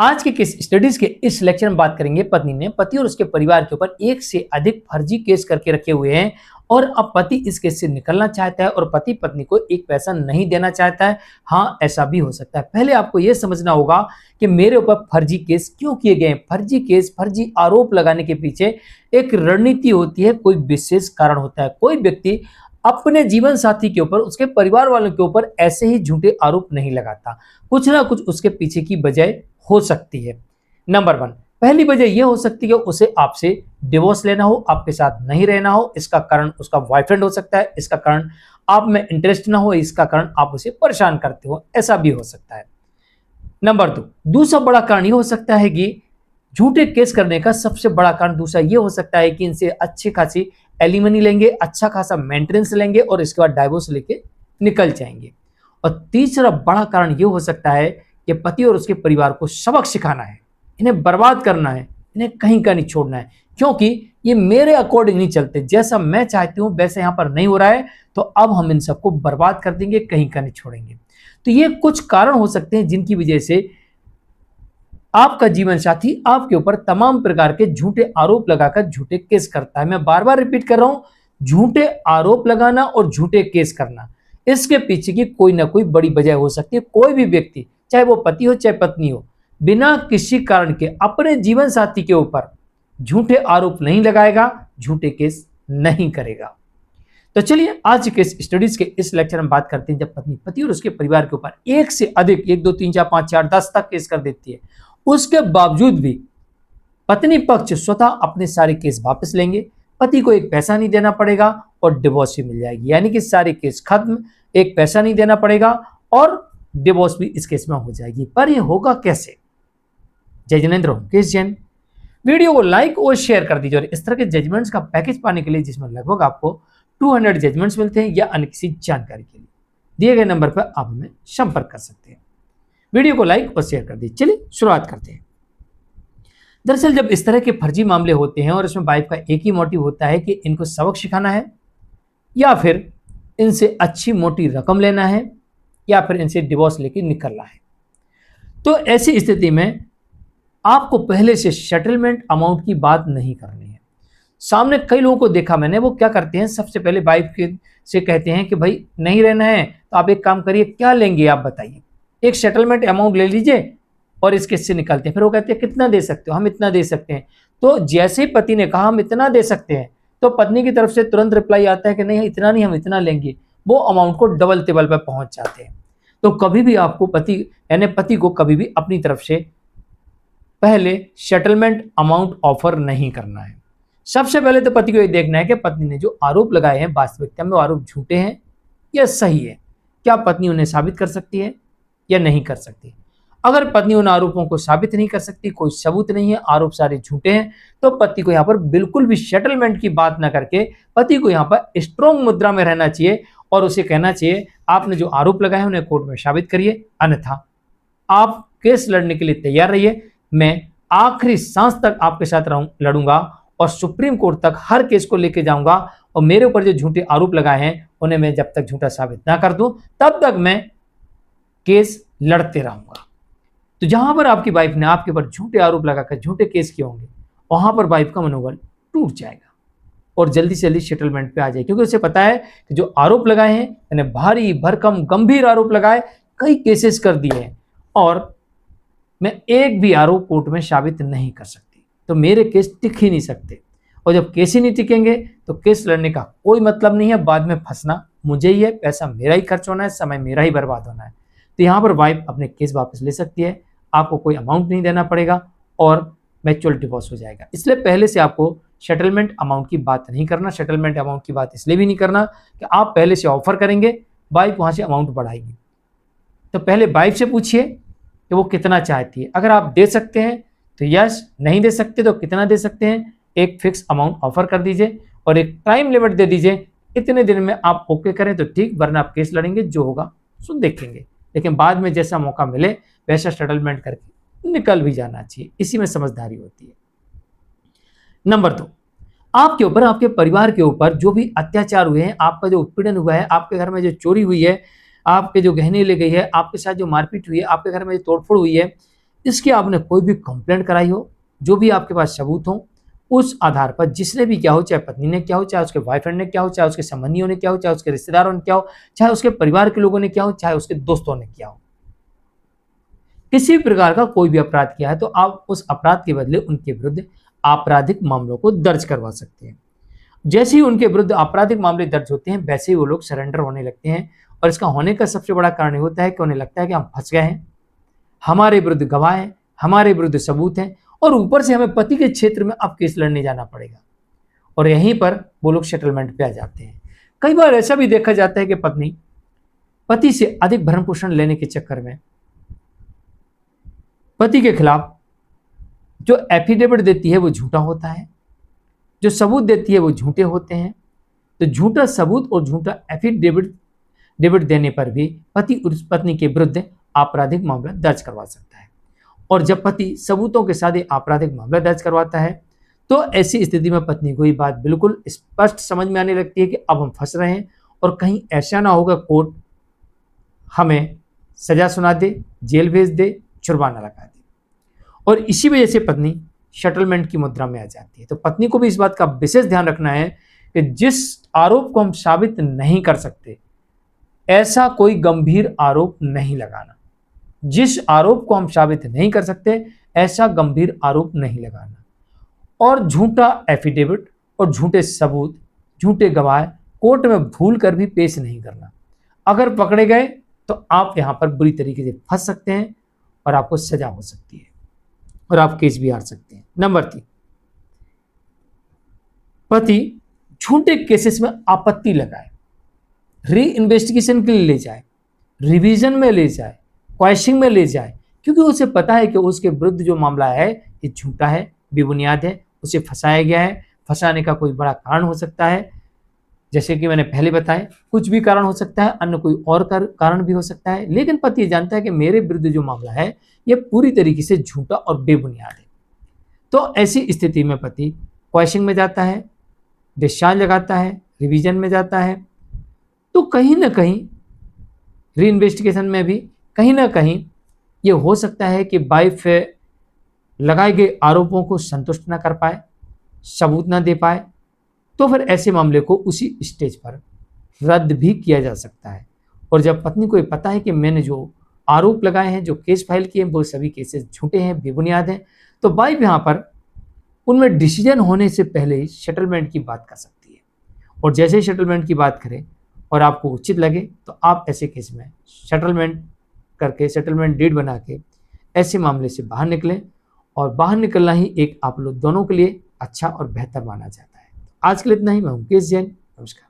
आज के case studies के इस लेक्चर में बात करेंगे पत्नी ने पति और उसके परिवार के ऊपर एक से अधिक फर्जी केस करके रखे हुए हैं और अब पति इस केस से निकलना चाहता है और पति पत्नी को एक पैसा नहीं देना चाहता है। हाँ, ऐसा भी हो सकता है। पहले आपको यह समझना होगा कि मेरे ऊपर फर्जी केस क्यों किए गए। फर्जी केस, फर्जी आरोप लगाने के पीछे एक रणनीति होती है, कोई विशेष कारण होता है। कोई व्यक्ति अपने जीवन साथी के ऊपर, उसके परिवार वालों के ऊपर ऐसे ही झूठे आरोप नहीं लगाता, कुछ ना कुछ उसके पीछे की वजह हो सकती है। नंबर 1, पहली वजह यह हो सकती है कि उसे आपसे डिवोर्स लेना हो, आपके साथ नहीं रहना हो। इसका कारण उसका बॉयफ्रेंड हो सकता है, इसका कारण आप में इंटरेस्ट ना हो, इसका कारण आप उसे परेशान करते हो, ऐसा भी हो सकता है। नंबर 2, दूसरा बड़ा कारण यह हो सकता है कि झूठे केस करने का सबसे बड़ा कारण दूसरा यह हो सकता है कि इनसे अच्छी खासी एलिमनी लेंगे, अच्छा खासा मेंटेनेंस लेंगे और इसके बाद डाइवोर्स लेके निकल जाएंगे। और तीसरा बड़ा कारण यह हो सकता है कि पति और उसके परिवार को सबक सिखाना है, इन्हें बर्बाद करना है, इन्हें कहीं का नहीं छोड़ना है, क्योंकि ये मेरे अकॉर्डिंग नहीं चलते, जैसा मैं चाहती हूं वैसे यहां पर नहीं हो रहा है, तो अब हम इन सबको बर्बाद कर देंगे, कहीं का नहीं छोड़ेंगे। तो ये कुछ कारण हो सकते हैं जिनकी वजह से आपका जीवन साथी आपके ऊपर तमाम प्रकार के झूठे आरोप लगाकर झूठे केस करता है। मैं बार बार रिपीट कर रहा हूं, झूठे आरोप लगाना और झूठे केस करना, इसके पीछे की कोई ना कोई बड़ी वजह हो सकती है। कोई भी व्यक्ति, चाहे वो पति हो चाहे पत्नी हो, बिना किसी कारण के अपने जीवन साथी के ऊपर झूठे आरोप नहीं लगाएगा, झूठे केस नहीं करेगा। तो चलिए आज के स्टडीज के इस लेक्चर में बात करते हैं, जब पत्नी पति और उसके परिवार के ऊपर एक से अधिक, 1 2 3 4 5 6 10 तक केस कर देती है, उसके बावजूद भी पत्नी पक्ष स्वतः अपने सारे केस वापस लेंगे, पति को एक पैसा नहीं देना पड़ेगा और डिवोर्स भी मिल जाएगी। यानी कि सारे केस खत्म, एक पैसा नहीं देना पड़ेगा और डिवोर्स भी इस केस में हो जाएगी। पर यह होगा कैसे? जय जिनेंद्र, केस जैन। वीडियो को लाइक और शेयर कर दीजिए और इस तरह के जजमेंट्स का पैकेज पाने के लिए, जिसमें लगभग आपको 200 जजमेंट्स मिलते हैं, या अन्य किसी जानकारी के लिए दिए गए नंबर पर आप हमें संपर्क कर सकते हैं। वीडियो को लाइक और शेयर कर दीजिए। चलिए शुरुआत करते हैं। दरअसल जब इस तरह के फर्जी मामले होते हैं और इसमें वाइफ का एक ही मोटिव होता है कि इनको सबक सिखाना है, या फिर इनसे अच्छी मोटी रकम लेना है, या फिर इनसे डिवोर्स लेके निकलना है, तो ऐसी स्थिति में आपको पहले से सेटलमेंट अमाउंट की बात नहीं करनी है। सामने कई लोगों को देखा मैंने, वो क्या करते हैं, सबसे पहले वाइफ से कहते हैं कि भाई नहीं रहना है तो आप एक काम करिए, क्या लेंगे आप बताइए, एक सेटलमेंट अमाउंट ले लीजिए और इस केस से निकलते हैं। फिर वो कहते हैं कितना दे सकते हो? हम इतना दे सकते हैं। तो जैसे ही पति ने कहा हम इतना दे सकते हैं, तो पत्नी की तरफ से तुरंत रिप्लाई आता है कि नहीं इतना नहीं, हम इतना लेंगे। वो अमाउंट को डबल टेबल पर पहुंच जाते हैं। तो कभी भी आपको पति को कभी भी अपनी तरफ से पहले सेटलमेंट अमाउंट ऑफर नहीं करना है। सबसे पहले तो पति को यह देखना है कि पत्नी ने जो आरोप लगाए हैं वास्तविकता में वो आरोप झूठे हैं या सही है। क्या पत्नी उन्हें साबित कर सकती है या नहीं कर सकती? अगर पत्नी उन आरोपों को साबित नहीं कर सकती, कोई सबूत नहीं है, आरोप सारे झूठे हैं, तो पति को यहाँ पर बिल्कुल भी सेटलमेंट की बात ना करके पति को यहाँ पर स्ट्रॉन्ग मुद्रा में रहना चाहिए और उसे कहना चाहिए आपने जो आरोप लगाए हैं उन्हें कोर्ट में साबित करिए, अन्यथा आप केस लड़ने के लिए तैयार रहिए। मैं आखिरी सांस तक आपके साथ लड़ूंगा और सुप्रीम कोर्ट तक हर केस को लेके जाऊंगा और मेरे ऊपर जो झूठे आरोप लगाए हैं उन्हें मैं जब तक झूठा साबित ना कर दूं तब तक मैं केस लड़ते रहूंगा। तो जहां पर आपकी वाइफ ने आपके ऊपर झूठे आरोप लगाकर झूठे केस किए होंगे, वहां पर वाइफ का मनोबल टूट जाएगा और जल्दी से जल्दी सेटलमेंट पे आ जाए, क्योंकि उसे पता है कि जो आरोप लगाए हैं मैंने भारी भरकम गंभीर आरोप लगाए, कई केसेस कर दिए हैं और मैं एक भी आरोप कोर्ट में साबित नहीं कर सकती, तो मेरे केस टिक ही नहीं सकते। और जब केस ही नहीं टिकेंगे तो केस लड़ने का कोई मतलब नहीं है, बाद में फंसना मुझे ही है, पैसा मेरा ही खर्च होना है, समय मेरा ही बर्बाद होना है। तो यहाँ पर वाइफ अपने केस वापस ले सकती है, आपको कोई अमाउंट नहीं देना पड़ेगा और म्यूचुअल डिवोर्स हो जाएगा। इसलिए पहले से आपको सेटलमेंट अमाउंट की बात नहीं करना। सेटलमेंट अमाउंट की बात इसलिए भी नहीं करना कि आप पहले से ऑफर करेंगे, वाइफ वहाँ से अमाउंट बढ़ाएगी। तो पहले वाइफ से पूछिए कि वो कितना चाहती है। अगर आप दे सकते हैं तो यस, नहीं दे सकते तो कितना दे सकते हैं, एक फिक्स अमाउंट ऑफर कर दीजिए और एक टाइम लिमिट दे दीजिए, इतने दिन में आप ओके करें तो ठीक, वरना आप केस लड़ेंगे, जो होगा सो देखेंगे। लेकिन बाद में जैसा मौका मिले वैसा सेटलमेंट करके निकल भी जाना चाहिए, इसी में समझदारी होती है। नंबर 2, आपके ऊपर, आपके परिवार के ऊपर जो भी अत्याचार हुए हैं, आपका जो उत्पीड़न हुआ है, आपके घर में जो चोरी हुई है, आपके जो गहने ले गई है, आपके साथ जो मारपीट हुई है, आपके घर में जो तोड़फोड़ हुई है, इसके आपने कोई भी कंप्लेंट कराई हो, जो भी आपके पास सबूत हो, उस आधार पर जिसने भी क्या हो, चाहे पत्नी ने क्या हो, चाहे उसके बॉयफ्रेंड ने क्या हो, चाहे उसके संबंधियों ने क्या हो, चाहे उसके रिश्तेदारों ने क्या हो, चाहे उसके परिवार के लोगों ने क्या हो, चाहे उसके दोस्तों ने क्या हो, किसी भी प्रकार का कोई भी अपराध किया है तो आप उस अपराध के बदले उनके विरुद्ध आपराधिक मामलों को दर्ज करवा सकते हैं। जैसे ही उनके विरुद्ध आपराधिक मामले दर्ज होते हैं, वैसे ही वो लोग सरेंडर होने लगते हैं। और इसका होने का सबसे बड़ा कारण ये होता है कि उन्हें लगता है कि हम फंस गए हैं, हमारे विरुद्ध गवाह हैं, हमारे विरुद्ध सबूत हैं, और ऊपर से हमें पति के क्षेत्र में अब केस लड़ने जाना पड़ेगा। और यहीं पर वो लोग सेटलमेंट पे आ जाते हैं। कई बार ऐसा भी देखा जाता है कि पत्नी पति से अधिक भरण पोषण लेने के चक्कर में पति के खिलाफ जो एफिडेविट देती है वो झूठा होता है, जो सबूत देती है वो झूठे होते हैं। तो झूठा सबूत और झूठा एफिडेविट देने पर भी पति उस पत्नी के विरुद्ध आपराधिक मामला दर्ज करवा सकता है। और जब पति सबूतों के साथ ही आपराधिक मामला दर्ज करवाता है तो ऐसी स्थिति में पत्नी को ये बात बिल्कुल स्पष्ट समझ में आने लगती है कि अब हम फंस रहे हैं और कहीं ऐसा ना होगा कोर्ट हमें सजा सुना दे, जेल भेज दे, जुर्माना लगा दे। और इसी वजह से पत्नी सेटलमेंट की मुद्रा में आ जाती है। तो पत्नी को भी इस बात का विशेष ध्यान रखना है कि जिस आरोप को हम साबित नहीं कर सकते, ऐसा कोई गंभीर आरोप नहीं लगाना। जिस आरोप को हम साबित नहीं कर सकते, ऐसा गंभीर आरोप नहीं लगाना। और झूठा एफिडेविट और झूठे सबूत, झूठे गवाह कोर्ट में भूल कर भी पेश नहीं करना। अगर पकड़े गए तो आप यहां पर बुरी तरीके से फंस सकते हैं और आपको सजा हो सकती है और आप केस भी हार सकते हैं। नंबर 3, पति झूठे केसेस में आपत्ति लगाए, री इन्वेस्टिगेशन के लिए ले जाए, रिवीजन में ले जाए, क्वेश्चनिंग में ले जाए, क्योंकि उसे पता है कि उसके विरुद्ध जो मामला है ये झूठा है, बेबुनियाद है, उसे फंसाया गया है। फंसाने का कोई बड़ा कारण हो सकता है, जैसे कि मैंने पहले बताया, कुछ भी कारण हो सकता है, अन्य कोई और कारण भी हो सकता है। लेकिन पति जानता है कि मेरे विरुद्ध जो मामला है ये पूरी तरीके से झूठा और बेबुनियाद है। तो ऐसी स्थिति में पति क्वेश्चनिंग में जाता है, डिस्चार्ज लगाता है, रिवीजन में जाता है। तो कहीं ना कहीं री इन्वेस्टिगेशन में भी कहीं ना कहीं ये हो सकता है कि वाइफ लगाए गए आरोपों को संतुष्ट ना कर पाए, सबूत ना दे पाए, तो फिर ऐसे मामले को उसी स्टेज पर रद्द भी किया जा सकता है। और जब पत्नी को ये पता है कि मैंने जो आरोप लगाए हैं, जो केस फाइल किए हैं, वो सभी केसेस झूठे हैं, बेबुनियाद हैं, तो वाइफ यहाँ पर उनमें डिसीजन होने से पहले ही सेटलमेंट की बात कर सकती है। और जैसे ही सेटलमेंट की बात करें और आपको उचित लगे तो आप ऐसे केस में सेटलमेंट करके, सेटलमेंट डीड बना के ऐसे मामले से बाहर निकलें। और बाहर निकलना ही एक आप लोग दोनों के लिए अच्छा और बेहतर माना जाता है। आज के लिए इतना ही। मैं मुकेश जैन, नमस्कार।